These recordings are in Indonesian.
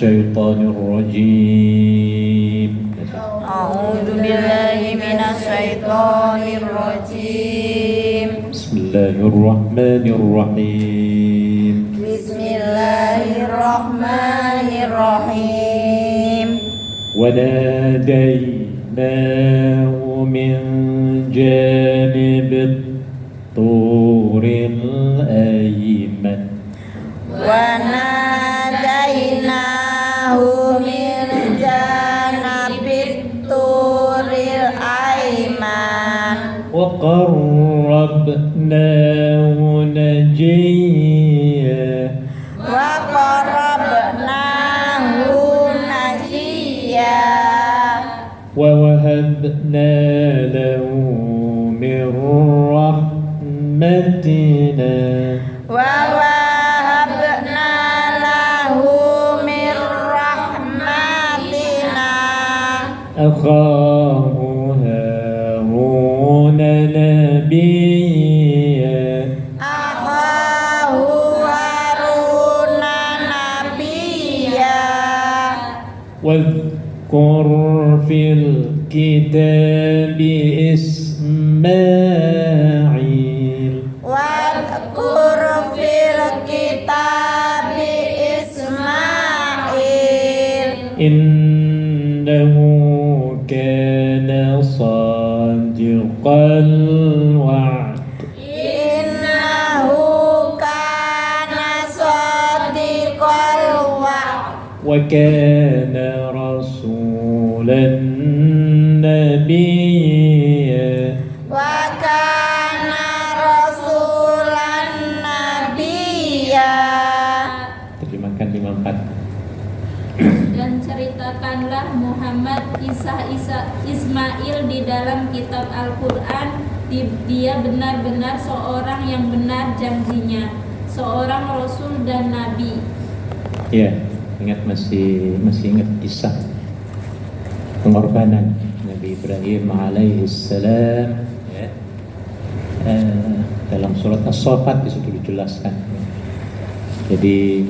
الشيطان الرجيم. أعوذ بالله من الشيطان الرجيم. بسم الله الرحمن الرحيم. بسم الله الرحمن الرحيم. وناديناه من جانب الطور الأيمن. وناديناه من جانب الطور الأيمن. وقربناه نجيا. وقربناه نجيا. ووهبنا له من رحمتنا. ووهبنا له من رحمتنا. أخاه هارون نبيا. أخاه هارون نبيا. واذكر في الكتاب إسماعيل. واذكر في الكتاب إسماعيل. إنه كان صادق الوعد. إنه كان صادق الوعد. وكان رسولا نبيا. وكان رسولا نبيا. Terjemahkan 54. Dan ceritakanlah Muhammad kisah Ismail di dalam kitab Al-Quran. Dia benar-benar seorang yang benar janjinya, seorang Rasul dan Nabi. Ya, ingat masih ingat kisah pengorbanan Nabi Ibrahim alaihissalam, ya. Dalam surat As-Saffat di situ dijelaskan. Jadi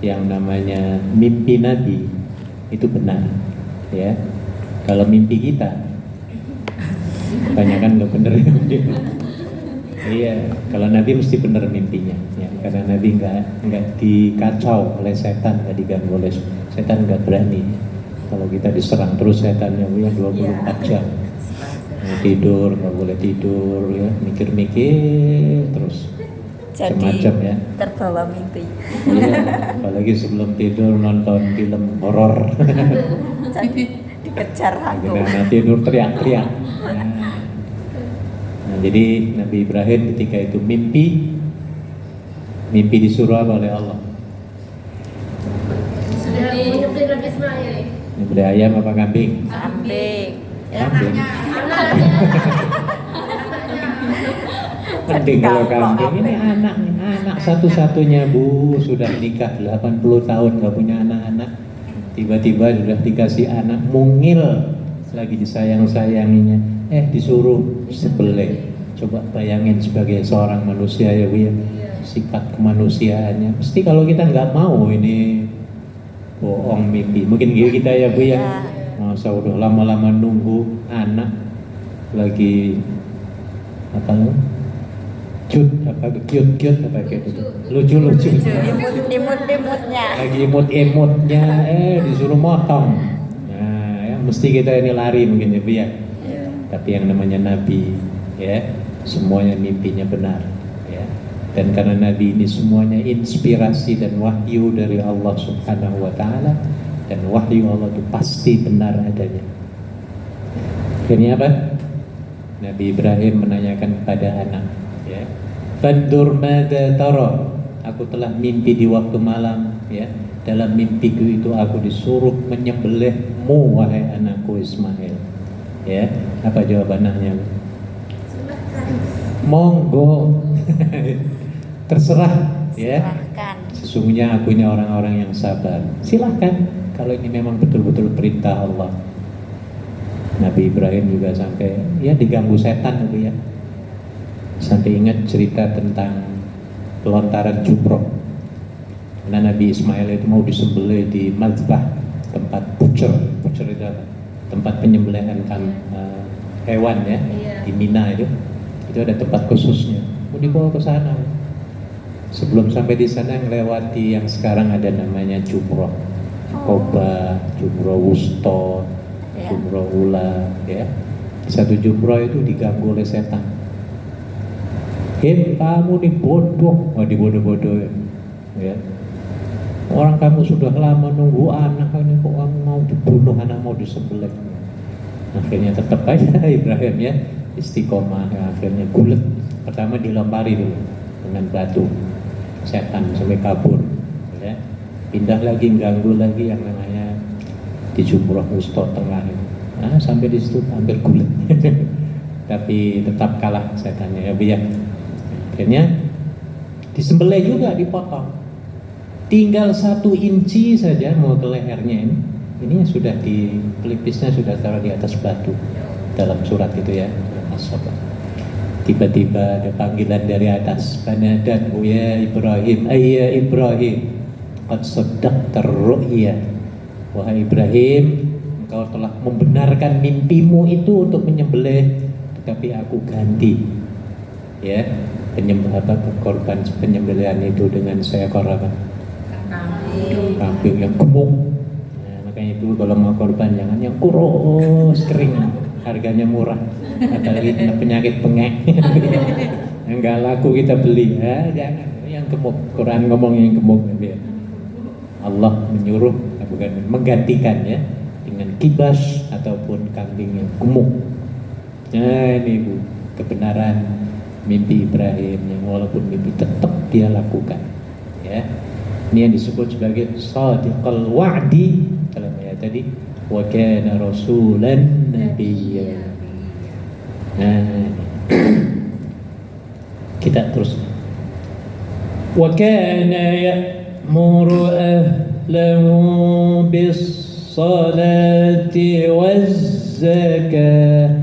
yang namanya mimpi Nabi itu benar, ya. Kalau mimpi kita kebanyakan nggak benar. Iya, kalau Nabi mesti benar mimpinya, ya. Karena Nabi nggak dikacau oleh setan, nggak diganggu oleh setan, nggak berani. Kalau kita diserang terus setannya, ya 24 jam. Mau tidur nggak boleh tidur, ya mikir-mikir terus. Jadi Semacam, ya. terbawa mimpi. Iya, apalagi sebelum tidur nonton film horor. Jadi dikejar hantu. Nah, tidur teriak-teriak. Nah, jadi Nabi Ibrahim ketika itu mimpi disuruh apa oleh Allah? Ini beli ayam apa kambing? Kambing. Kambing. Kambing kalau kambing ini anak satu-satunya Bu, sudah nikah 80 tahun gak punya anak-anak. Tiba-tiba sudah dikasih anak, mungil lagi disayang-sayanginya, disuruh sebeleh. Coba bayangin sebagai seorang manusia, ya Bu, ya, sifat kemanusiaannya. Mesti kalau kita nggak mau ini bohong mimpi. Mungkin kita, ya Bu, ya. Masa udah lama-lama nunggu anak lagi apa lu? Cute apa kayak gitu. Lucu. Imut-imutnya. Lagi imut-imutnya, disuruh motong. Nah, ya, mesti kita ini lari mungkin, ya Bu, ya. Tapi yang namanya Nabi, ya, semuanya mimpinya benar, ya. Dan karena Nabi ini semuanya inspirasi dan wahyu dari Allah Subhanahu wa Ta'ala, dan wahyu Allah itu pasti benar adanya. Akhirnya apa? Nabi Ibrahim menanyakan kepada anak, ya, Fandur madza tara. Aku telah mimpi di waktu malam, ya. Dalam mimpiku itu aku disuruh menyembelihmu, wahai anakku Ismail. Ya, apa jawaban anaknya? Monggo. Terserah, ya. Silahkan. Sesungguhnya aku ini orang-orang yang sabar. Silahkan, kalau ini memang betul-betul perintah Allah. Nabi Ibrahim juga sampai, ya, diganggu setan, ya. Sampai ingat cerita tentang lontaran jumroh. Karena Nabi Ismail itu mau disembelih di mazbah, tempat butcher itu apa? Tempat penyembelihan hewan ya, di Mina itu ada tempat khususnya. Mau dibawa ke sana. Sebelum sampai di sana ngelewati yang sekarang ada namanya Jumroh Aqobah, Jumroh Wusta, Jumroh Ula, ya. Satu Jumroh itu diganggu oleh setan. Kamu nih bodoh, dibodoh-bodoh ya. Orang kamu sudah lama nunggu anak, ini kok kamu mau dibunuh, anak mau disembelih. Akhirnya tetap aja Ibrahim ya istiqomah, akhirnya gulet. Pertama dilempari dulu dengan batu, setan sampai kabur ya. Pindah lagi, ganggu lagi yang namanya di Jumroh Wusta tengah itu. Sampai di situ hampir gulet. Tapi tetap kalah setannya ya biar. Akhirnya disembelih juga, dipotong. Tinggal 1 inci saja mau ke lehernya ini. Ini sudah di pelipisnya sudah taruh di atas batu dalam surat itu ya. Tiba-tiba ada panggilan dari atas, "Fanadathu ya Ibrahim, ayya Ibrahim, qad saddaqta ar-ru'ya." Wahai Ibrahim, engkau telah membenarkan mimpimu itu untuk menyembelih, tetapi aku ganti ya korban penyembelihan itu dengan seekor apa? Kambing yang gemuk. Nah, makanya itu kalau mau korban jangan yang kurus kering, harganya murah, apalagi kena penyakit bengek. Enggak laku kita beli ya, jangan yang gemuk. Quran ngomong yang gemuk ya. Allah menyuruh bukan menggantikan ya dengan kibas ataupun kambing yang gemuk. Nah ini Bu, kebenaran mimpi Ibrahim yang walaupun mimpi tetap dia lakukan ya. Ini yang disebut sebagai shadiqal wa'di dalam ayat tadi, wa kana rasulan nabiyya. Nah, kita terus, wa kana ya'muru ahlahu bis salati waz zakah.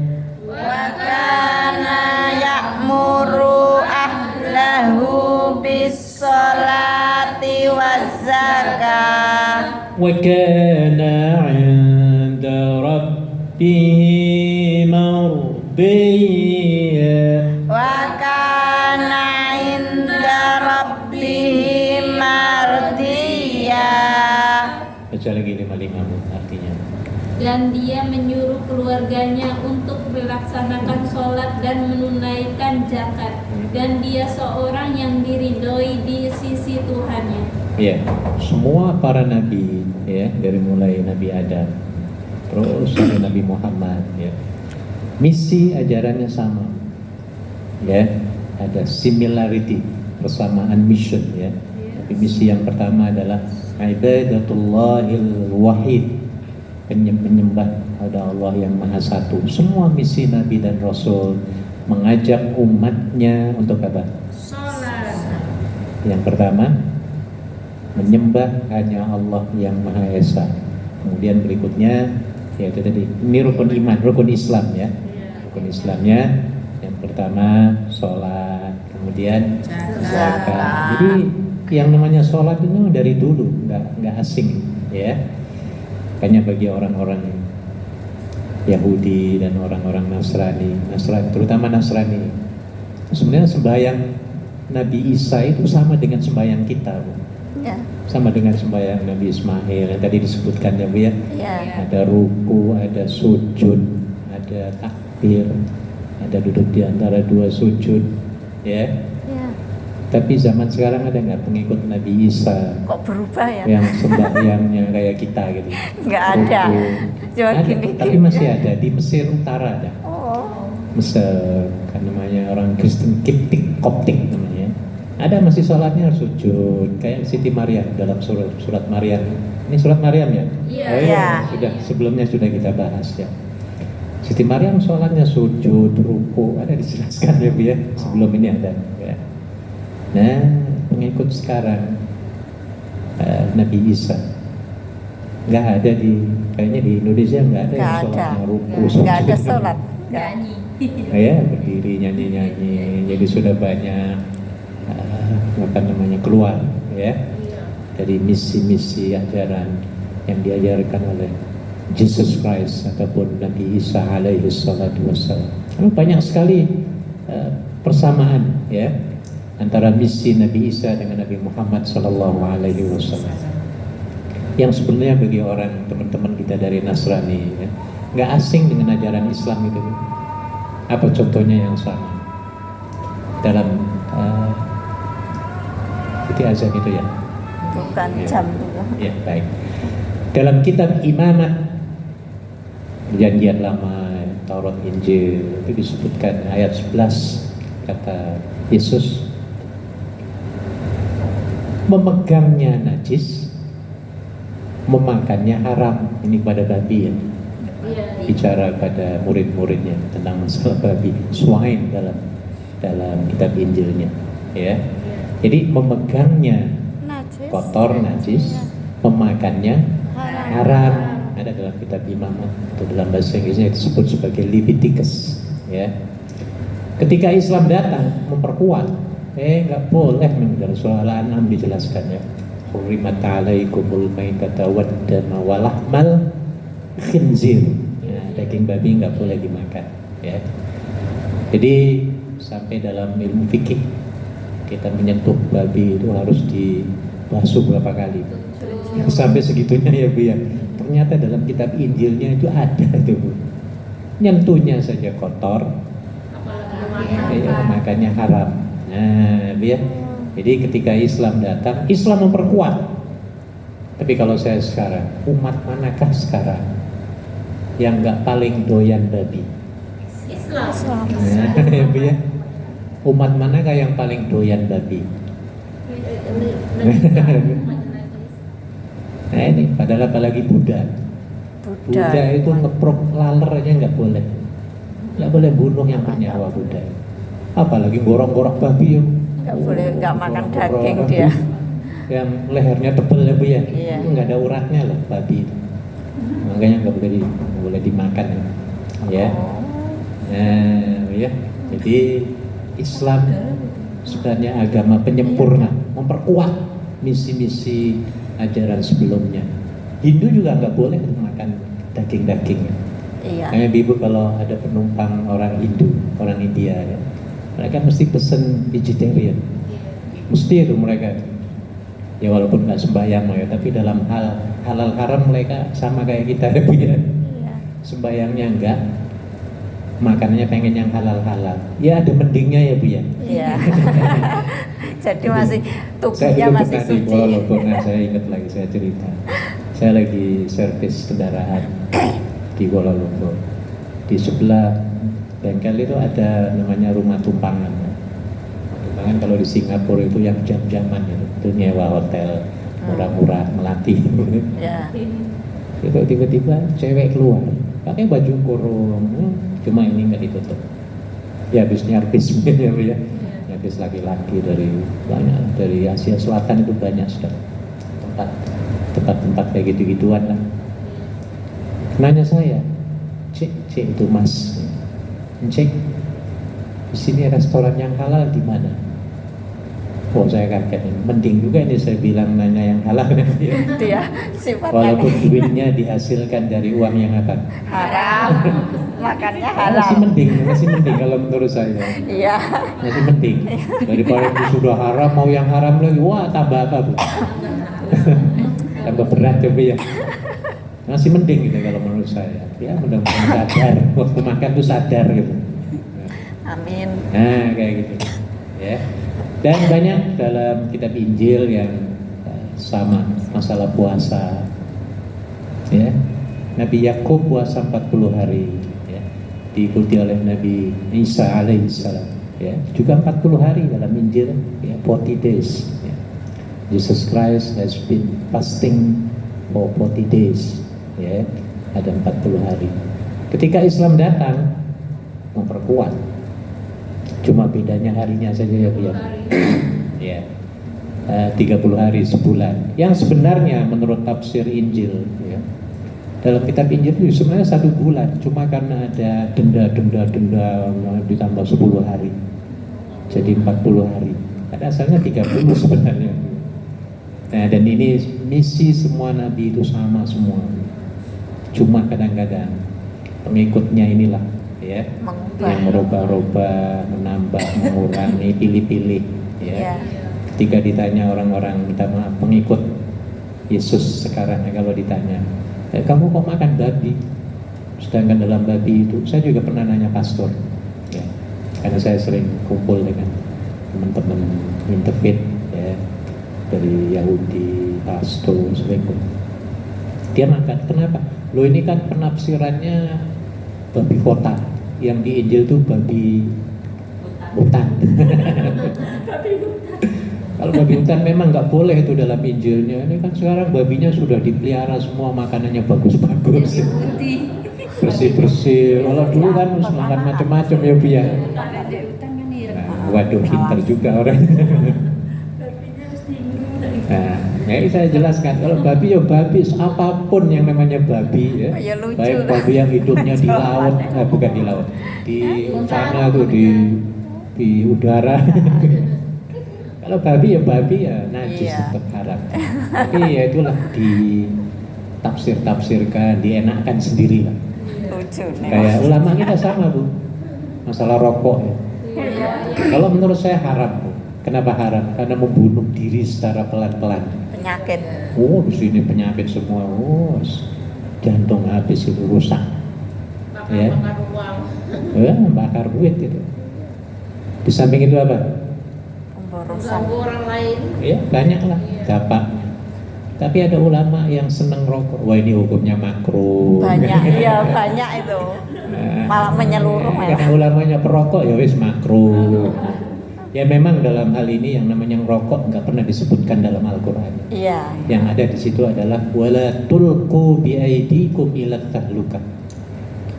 Ya'muru ahlahu bis salati waz zakah wa kana 'inda rabbih mardiyya wa kana 'inda rabbih mardiyya. Baca lagi 55 artinya. Dan dia menyuruh keluarganya untuk melaksanakan sholat dan menunaikan zakat, dan dia seorang yang diridhoi di sisi Tuhannya. Ya, semua para nabi ya, dari mulai Nabi Adam terus sampai Nabi Muhammad ya, misi ajarannya sama ya, ada similarity, persamaan mission ya. Tapi misi yang pertama adalah ibadatullahil wahid, penyembah ada Allah yang Maha Satu. Semua misi Nabi dan Rasul mengajak umatnya untuk apa? Sholat. Yang pertama, menyembah hanya Allah yang Maha Esa. Kemudian berikutnya, yaitu tadi, ini rukun iman, rukun Islam ya. Rukun Islamnya yang pertama sholat, kemudian zakat. Jadi yang namanya sholat itu dari dulu, nggak asing ya. Hanya bagi orang-orang Yahudi dan orang-orang Nasrani, terutama Nasrani. Sebenarnya sembahyang Nabi Isa itu sama dengan sembahyang kita, Bu. Ya. Sama dengan sembahyang Nabi Ismail yang tadi disebutkan ya, Bu ya. Ya. Ada ruku, ada sujud, ada takbir, ada duduk di antara 2 sujud, ya. Ya. Tapi zaman sekarang ada nggak pengikut Nabi Isa Kok berubah ya? yang sembahyangnya kayak kita gitu? Nggak ada. Cuma Ada, gini-gini. tapi masih ada di Mesir Utara ada. Oh. Mesir kan namanya orang Kristen Koptik namanya. Ada masih sholatnya sujud kayak Siti Maryam dalam surat Maryam. Ini surat Maryam ya? Iya. Oh iya, sudah sebelumnya sudah kita bahas ya. Siti Maryam sholatnya sujud, ruku, ada dijelaskan ya Bu ya. Sebelum ini ada ya. Nah, pengikut sekarang Nabi Isa nggak ada kayaknya di Indonesia nggak ada yang sholatnya ruku, nggak ada sholat, Nyanyi. ya berdiri nyanyi, jadi sudah banyak apa namanya keluar ya. dari misi-misi ajaran yang diajarkan oleh Jesus Christ ataupun Nabi Isa alaihi salatu wassalam. Banyak sekali persamaan ya antara misi Nabi Isa dengan Nabi Muhammad sallallahu alaihi wasallam. Yang sebenarnya bagi orang teman-teman kita dari Nasrani ya, nggak asing dengan ajaran Islam itu. Apa contohnya yang sama? Dalam itu azan itu ya? Bukan Ya. jam dulu. Ya, baik. Dalam kitab Imamat Perjanjian Lama, Taurat, Injil itu disebutkan ayat 11 kata Yesus, memegangnya najis, memakannya haram. Ini pada babi ya, Iya. bicara pada murid-muridnya tentang masalah babi, swine dalam kitab Injilnya ya. Jadi memegangnya Najis. kotor, najis, memakannya haram. Ada dalam kitab Imamat atau dalam bahasa Inggrisnya disebut sebagai Leviticus ya. Ketika Islam datang memperkuat, nggak boleh dalam surah Al-An'am dijelaskan ya. Hurrimat 'alaikumul maitatu wad-damu wa lahmal khinzir. Nah, daging babi nggak boleh dimakan ya. Jadi sampai dalam ilmu fikih kita menyentuh babi itu harus dibasuh berapa kali. Sampai segitunya ya Bu ya. Ternyata dalam kitab Injilnya itu ada itu Bu. Nyentuhnya saja kotor, makannya haram. Nah, Bu ya. Jadi ketika Islam datang, Islam memperkuat. Tapi kalau saya sekarang, umat manakah sekarang yang nggak paling doyan babi? Islam. Nah, ya Bu ya. Umat manakah yang paling doyan babi? Nah ini, padahal apalagi Buddha. Buddha itu ngeprok laler aja nggak boleh. Nggak boleh bunuh yang bernyawa Buddha. Apalagi gorok-gorok babi yang Nggak boleh, nggak makan gorok-gorok daging babi. dia. Yang lehernya tebel ya Bu ya. Iya. Itu nggak ada uratnya loh babi itu. Makanya nggak boleh dimakan ya. Ya. Nah, ya. Jadi Islam sebenarnya agama penyempurna, memperkuat misi-misi ajaran sebelumnya. Hindu juga nggak boleh makan daging-daging. Iya. Kayak Ibu kalau ada penumpang orang Hindu, orang India ya, mereka mesti pesen vegetarian. Mesti itu mereka. Ya walaupun nggak sembahyang ya, tapi dalam hal halal haram mereka sama kayak kita ya Bu ya. Iya. Sembahyangnya enggak, makanannya pengen yang halal-halal. Ya ada mendingnya ya Bu ya. Iya. Jadi masih Saya tubuhnya dulu masih pernah di Kuala suci. Lumpur, nah saya ingat lagi, saya cerita. Saya lagi servis kendaraan di Kuala Lumpur. Di sebelah bengkel itu ada namanya rumah tumpangan. Tumpangan kalau di Singapura itu yang jam-jaman itu nyewa hotel murah-murah Melati. Ya. Itu tiba-tiba cewek keluar pakai baju kurung, cuma ini nggak ditutup. Ya habis nyarbis ya Bu ya. Habis laki-laki dari Asia Selatan itu banyak sudah tempat kayak gitu-gituan lah. Nanya saya, cek itu Mas, cek di sini restoran yang halal di mana? Oh saya kaget, mending juga ini saya bilang nanya yang halal. Dia sifatnya Walaupun duitnya dihasilkan dari uang yang apa? haram, makannya haram. Masih mending kalau menurut saya. Iya. Masih mending daripada itu sudah haram mau yang haram lagi, wah tambah apa Bu? Tambah berat ya Bu ya. Masih mending gitu kalau menurut saya. Ya mudah-mudahan sadar waktu makan tuh sadar gitu. Amin. Nah kayak gitu ya. Dan banyak dalam kitab Injil yang sama masalah puasa ya. Nabi Yakub puasa 40 hari ya. Diikuti oleh Nabi Isa alaihissalam ya. Juga 40 hari dalam Injil ya, 40 days ya. Jesus Christ has been fasting for 40 days ya. Ada 40 hari. Ketika Islam datang memperkuat, cuma bedanya harinya saja ya Bu ya. Ya. 30 hari sebulan. Yang sebenarnya menurut tafsir Injil ya, dalam kitab Injil itu sebenarnya 1 bulan, cuma karena ada denda ditambah 10 hari. Jadi 40 hari. Pada asalnya 30 sebenarnya. Nah, dan ini misi semua nabi itu sama semua. Cuma kadang-kadang pengikutnya inilah ya Mengubah. yang merubah-rubah, menambah, mengurangi, pilih-pilih ya. Iya. Ketika ditanya orang-orang minta maaf pengikut Yesus sekarang kalau ditanya, kamu kok makan babi? Sedangkan dalam babi itu, saya juga pernah nanya pastor ya, karena saya sering kumpul dengan teman-teman interfaith ya, dari Yahudi, pastor, sering kumpul. Dia makan, kenapa? Lo ini kan penafsirannya babi kota, yang di Injil tuh babi hutan. Kalau babi hutan memang nggak boleh itu dalam Injilnya. Ini kan sekarang babinya sudah dipelihara semua, makanannya bagus-bagus, bersih-bersih. Kalau dulu kan harus makan macam-macam ya Bu ya. Nah, waduh pintar juga orang. Nah, ini saya jelaskan, kalau babi ya babi, apapun yang namanya babi ya, Ya, lucu baik lah. babi yang hidupnya di laut, bukan di laut, di sana tuh di udara. Kalau babi ya najis, Iya. tetap haram. Tapi ya itulah ditafsir-tafsirkan, dienakkan sendiri lah. Lucu nih. Kayak ulama kita sama Bu, masalah rokok ya. Kalau menurut saya haram Bu. Kenapa haram? Karena membunuh diri secara pelan-pelan. Penyakit. Oh, di sini penyakit semua. Oh, jantung habis itu rusak. Ya. Bakar duit itu. Di samping itu apa? Pemborosan. orang lain. Ya, banyak lah dampaknya. Tapi ada ulama yang seneng rokok. Wah, ini hukumnya makruh. Banyak, iya banyak itu. Malah menyeluruh ya. Karena ulamanya perokok ya wis makruh. Ya memang dalam hal ini yang namanya rokok nggak pernah disebutkan dalam Al-Quran. Iya. Yang ada di situ adalah wala tulqu biaidikum ila tahluka.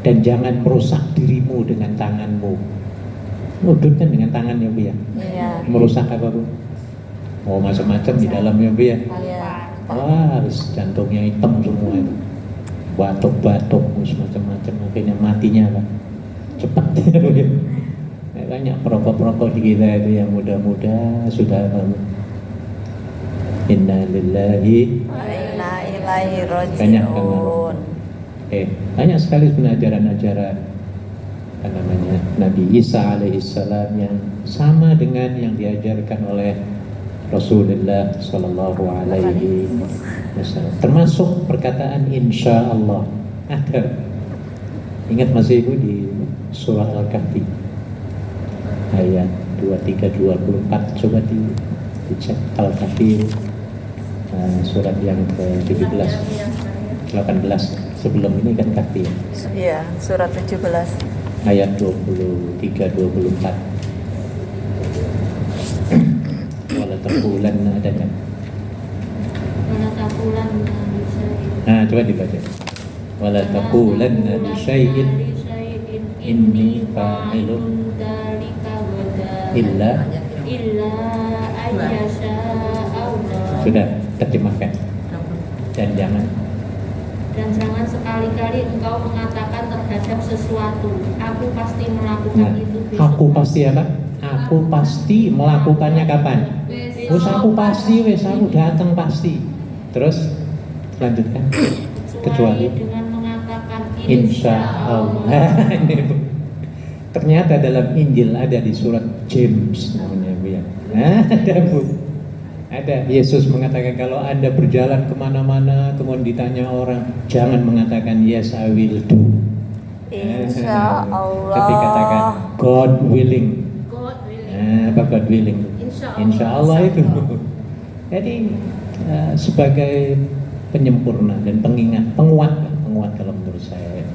Dan jangan merusak dirimu dengan tanganmu. Nudut kan dengan tangan ya Bu ya. Iya. Merusak apa Bu? Oh macam-macam di dalamnya Bu ya. Iya. Wah, habis jantungnya hitam semua itu. Batuk-batuk macam-macam, akhirnya matinya apa? Cepat Bu ya. Banyak perokok-perokok di kita itu yang muda-muda sudah inna lillahi Wa inna ilaihi banyak kan rajiun. banyak sekali ajaran-ajaran Nabi Isa alaihissalam yang sama dengan yang diajarkan oleh Rasulullah Sallallahu Alaihi Wasallam, termasuk perkataan insya Allah. Ada, ingat masih Ibu di surah Al-Kahfi ayat 23-24, coba dicek Al-Kahfi surat yang ke-17 18 sebelum ini kan Kahfi ya? Iya, surat 17. Ayat 23-24. Wala taqulanna ada kan? Nah, coba dibaca. Wala taqulanna li syai'in inni fa'ilun illa ayyasha Allah. sudah terjemahkan. Dan jangan sekali-kali engkau mengatakan terhadap sesuatu, aku pasti melakukan itu besok. Aku pasti apa? Aku pasti melakukannya kapan? Wes aku pasti, wes aku datang pasti. Terus lanjutkan. Kecuali dengan mengatakan insya Allah. Ternyata dalam Injil ada di surat James namanya Bu ya. Ada Bu. Ada. Yesus mengatakan kalau Anda berjalan kemana-mana kemudian ditanya orang, jangan mengatakan yes I will do. Insya Allah. Tapi katakan God willing. Apa God willing? Insya Allah itu. Jadi sebagai penyempurna dan penguat kalau menurut saya.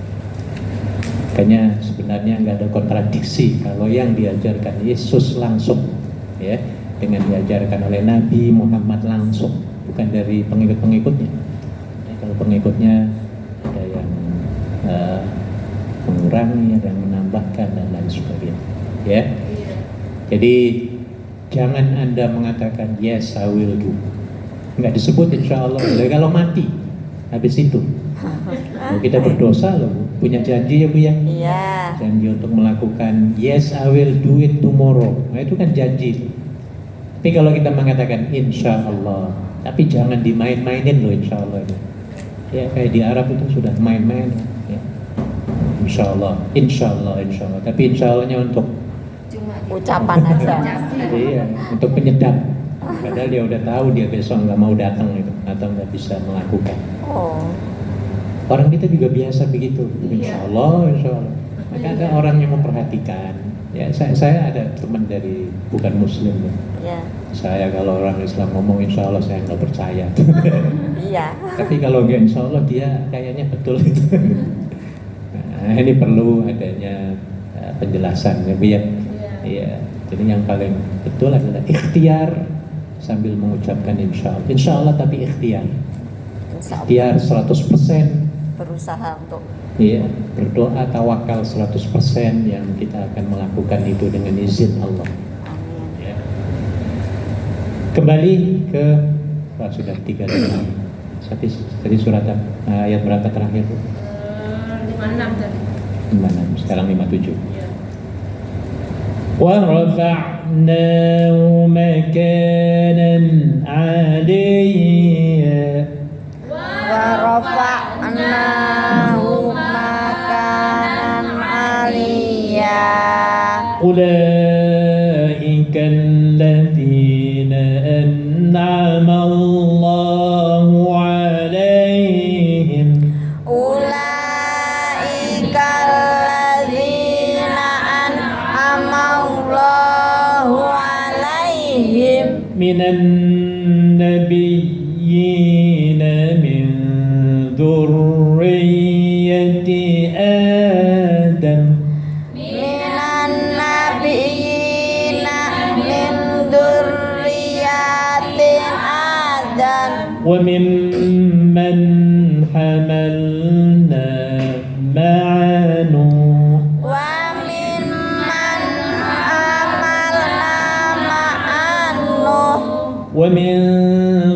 Makanya sebenarnya nggak ada kontradiksi kalau yang diajarkan Yesus langsung ya dengan diajarkan oleh Nabi Muhammad langsung, bukan dari pengikut-pengikutnya. Kalau pengikutnya ada yang mengurangi, ada yang menambahkan dan lain sebagainya. Ya. Jadi jangan Anda mengatakan yes I will do. Nggak disebut insya Allah. Kalau mati habis itu. Kita berdosa loh, punya janji ya Bu ya. Iya. Janji untuk melakukan yes I will do it tomorrow. Nah itu kan janji. Tapi kalau kita mengatakan insya Allah Tapi jangan dimain-mainin loh insya Allah ini. Ya kayak di Arab itu sudah main-main. Ya. Insya Allah. Tapi insya Allahnya untuk Ucapan aja. iya, untuk penyedap. Padahal dia udah tahu dia besok nggak mau datang gitu, atau nggak bisa melakukan. Oh. Orang kita juga biasa begitu. Insya Allah. Maka ada orang yang memperhatikan. Ya, saya ada teman dari bukan Muslim. Ya. Ya. Saya kalau orang Islam ngomong insya Allah saya nggak percaya. Iya. Tapi kalau nggak insya Allah dia kayaknya betul itu. Nah, ini perlu adanya penjelasan ya, biar. Iya. Jadi yang paling betul adalah ikhtiar sambil mengucapkan insya Allah. Insya Allah tapi ikhtiar. Ikhtiar 100%. Berusaha untuk. Iya, berdoa tawakal 100% yang kita akan melakukan itu dengan izin Allah. Amin. Ya. Kembali ke sudah 3 tadi surat ayat berapa terakhir? 56 tadi. 56, sekarang 57. Ya. وَرَفَعْنَاهُ مَكَانًا عَلِيًّا Warafa'nahu makanan aliyya. أولئك الذين أنعم الله عليهم Ulaika alladzina an'ama Allahu alaihim من النبيين من ذرية آدم minan nabiyina min dzurriyyatin Adam وممن حملنا مع نوح wa mimman amalna ma'an Nuh ومن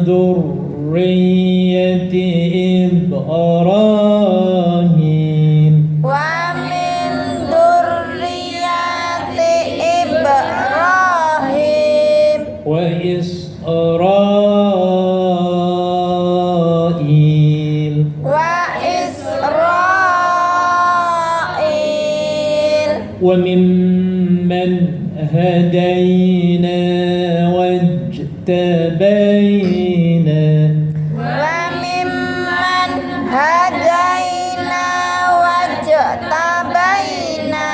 ذرية إبراهيم wa min dzurriyyati Ibrahim وإسرائيل wa Israil وممن هدينا واجتبينا wa mimman hadaina wajtabaina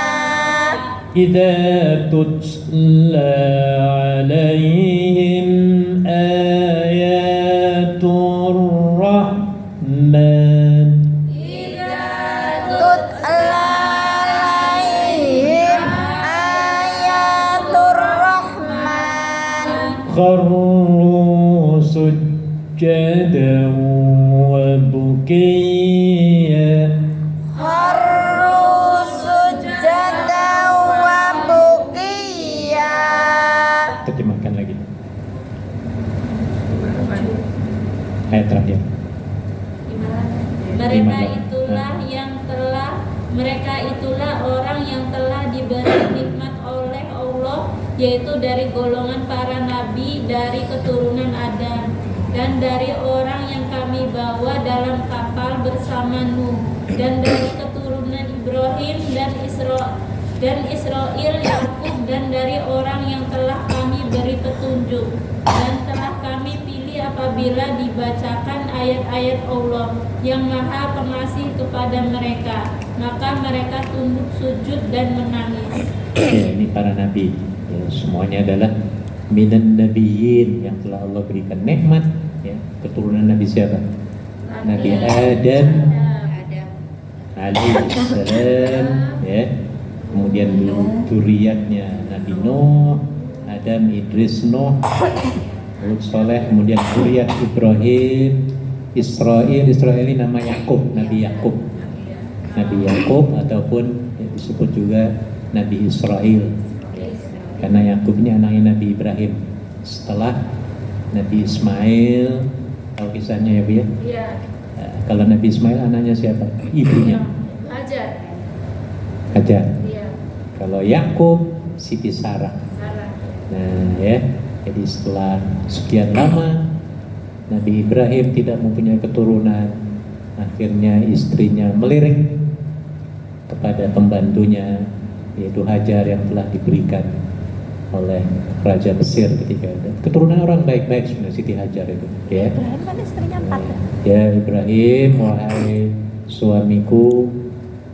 إذا تتلى عليهم آيات الرحمن tutla alaihim ayatur rahman خروا سجدا وبكيا kharru sujada wa bukiya. terjemahkan lagi ayat terakhir. Mereka itulah orang yang telah diberi nikmat oleh Allah, yaitu dari golongan para nabi dari keturunan Adam, dan dari orang yang kami bawa dalam kapal bersama Nuh, dan dari keturunan Ibrahim dan Israel Yakub, dan dari orang yang telah kami beri petunjuk dan telah kami pilih apabila dibacakan ayat-ayat Allah yang Maha Pengasih kepada mereka, maka mereka tunduk sujud dan menangis. Ya, ini para nabi. Ya, semuanya adalah minan nabiyyin yang telah Allah berikan nikmat. Ya, keturunan Nabi siapa? Nabi Adam alaihissalam. Ya, kemudian zuriatnya Nabi Nuh, Adam, Idris, Nuh, Hud, Soleh, kemudian zuriat Ibrahim, Israel ini nama Yakub, Nabi Yakub ataupun ya, disebut juga Nabi Israel ya. Karena Yakub ini anaknya Nabi Ibrahim setelah Nabi Ismail. Tahu kisahnya ya Bu ya? Iya. Nah, kalau Nabi Ismail anaknya siapa? Ibunya Hajar. Iya. Kalau Yakub Siti Sarah. Sarah. Nah ya, jadi setelah sekian lama Nabi Ibrahim tidak mempunyai keturunan. Akhirnya istrinya melirik kepada pembantunya, yaitu Hajar yang telah diberikan oleh Raja Mesir ketika itu. Keturunan orang baik-baik sebenarnya Siti Hajar itu. Ya. Ibrahim kan istrinya 4 ya? Ya Ibrahim, wahai suamiku,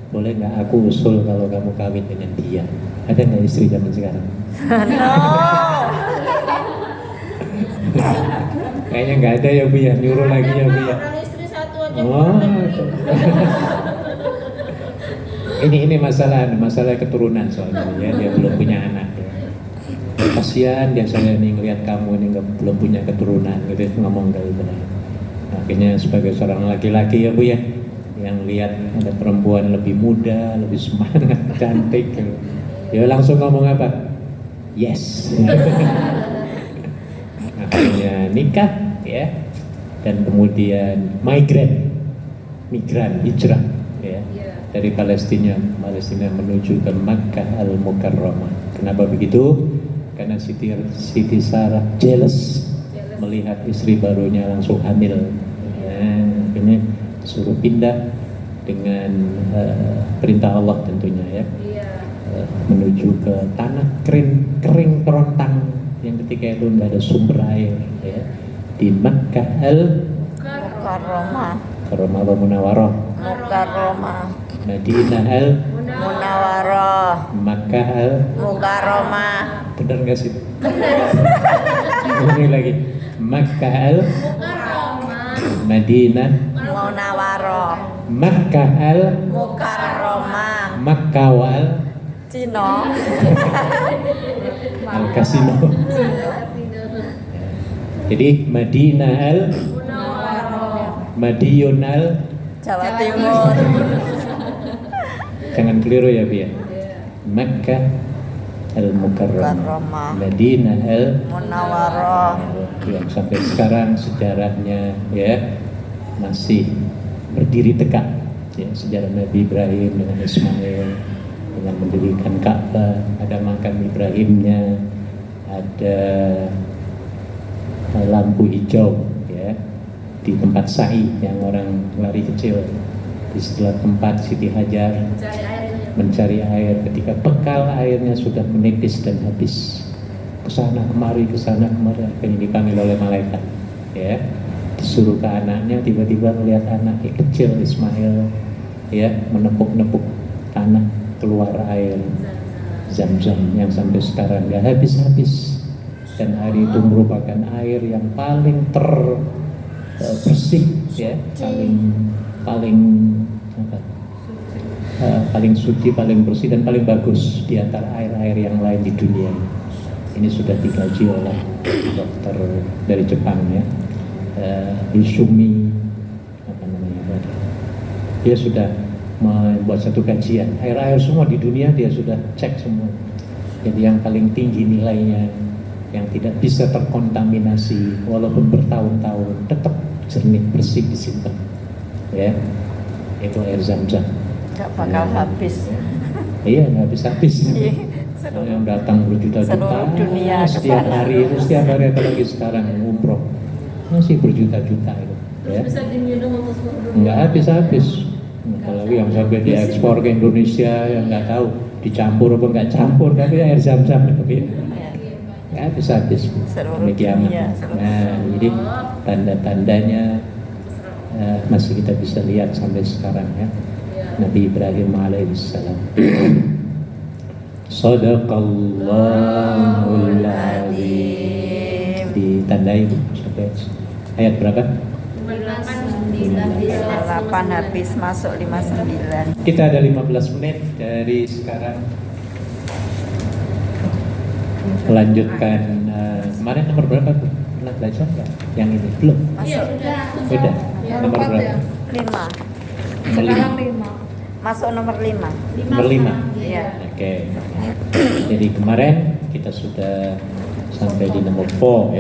boleh nggak aku usul kalau kamu kawin dengan dia? Ada nggak istri zaman sekarang? No. Kayaknya nggak ada ya Bu ya, nyuruh lagi ya Bu ya. Orang istri satu aja Oh. keluar negeri. Ini masalah keturunan soalnya ya, dia belum punya anak ya. Kasihan dia saya nih ngelihat kamu ini belum punya keturunan gitu ngomong dari Ibrahim. Akhirnya sebagai seorang laki-laki ya Bu ya, yang lihat ada perempuan lebih muda, lebih semangat, cantik gitu. Ya langsung ngomong apa? Yes. Akhirnya nikah ya, dan kemudian migran hijrah ya, dari Palestina menuju ke Makkah Al-Mukarramah. Kenapa begitu? Karena Siti Sarah jealous melihat istri barunya langsung hamil. Akhirnya suruh pindah dengan perintah Allah tentunya ya, menuju ke tanah kering kerontang yang ketika itu nggak ada sumber air ya, di Makkah Mukarramah. Munawarah, Madinah Munawarah. Makkah Mukarramah. bener nggak sih? Ini lagi Makkah Madinah Munawarah. Makkah Mukarramah. Makkah wal Cino. Kasino. Jadi Madinah Madiun Jawa Timur. jangan keliru ya Bu ya. Makkah Al-Mukarramah, Mukarramah. Madinah Munawarah. yang sampai sekarang sejarahnya ya masih berdiri tegak ya, sejarah Nabi Ibrahim dengan Ismail dengan mendirikan Ka'bah, ada makam Ibrahimnya, ada lampu hijau ya di tempat sa'i yang orang lari kecil, di sebelah tempat Siti Hajar mencari air ketika bekal airnya sudah menipis dan habis, kesana kemari akhirnya dipanggil oleh malaikat ya, disuruh ke anaknya, tiba-tiba melihat anaknya kecil Ismail ya menepuk-nepuk tanah, keluar air Zam-Zam yang sampai sekarang nggak habis-habis, dan air itu merupakan air yang paling bersih ya, paling suci, paling bersih dan paling bagus di antara air-air yang lain di dunia. Ini sudah dikaji oleh dokter dari Jepang ya, Ishumi apa namanya, dia sudah membuat satu kajian air-air semua di dunia, dia sudah cek semua. Jadi yang paling tinggi nilainya, yang tidak bisa terkontaminasi walaupun bertahun-tahun tetap jernih bersih disimpan ya, itu air Zam-Zam. Gak bakal habis. Iya, nggak habis-habis. Seluruh Yang datang berjuta-juta dunia setiap hari apalagi sekarang umroh masih berjuta-juta itu ya. Bisa diminum untuk seluruh Nggak habis-habis. Apalagi yang sampai diekspor ke Indonesia yang nggak tahu dicampur apa nggak campur, tapi air Zam-Zam itu ya. Nggak habis-habis. Seluruh Demi kiamat. dunia, Nah, jadi tanda-tandanya masih kita bisa lihat sampai sekarang ya. Nabi Ibrahim alaihissalam. Sadaqallahul azim. Ditandai sampai ayat berapa? 8 habis masuk 59. Kita ada 15 menit dari sekarang. Melanjutkan kemarin nomor berapa tuh? Pernah belajar nggak? Yang ini belum? Masuk Sudah. Nomor berapa? 5. Sekarang 5. Masuk nomor 5. Nomor 5. Iya. Oke. Jadi kemarin kita sudah sampai di nomor 4 ya.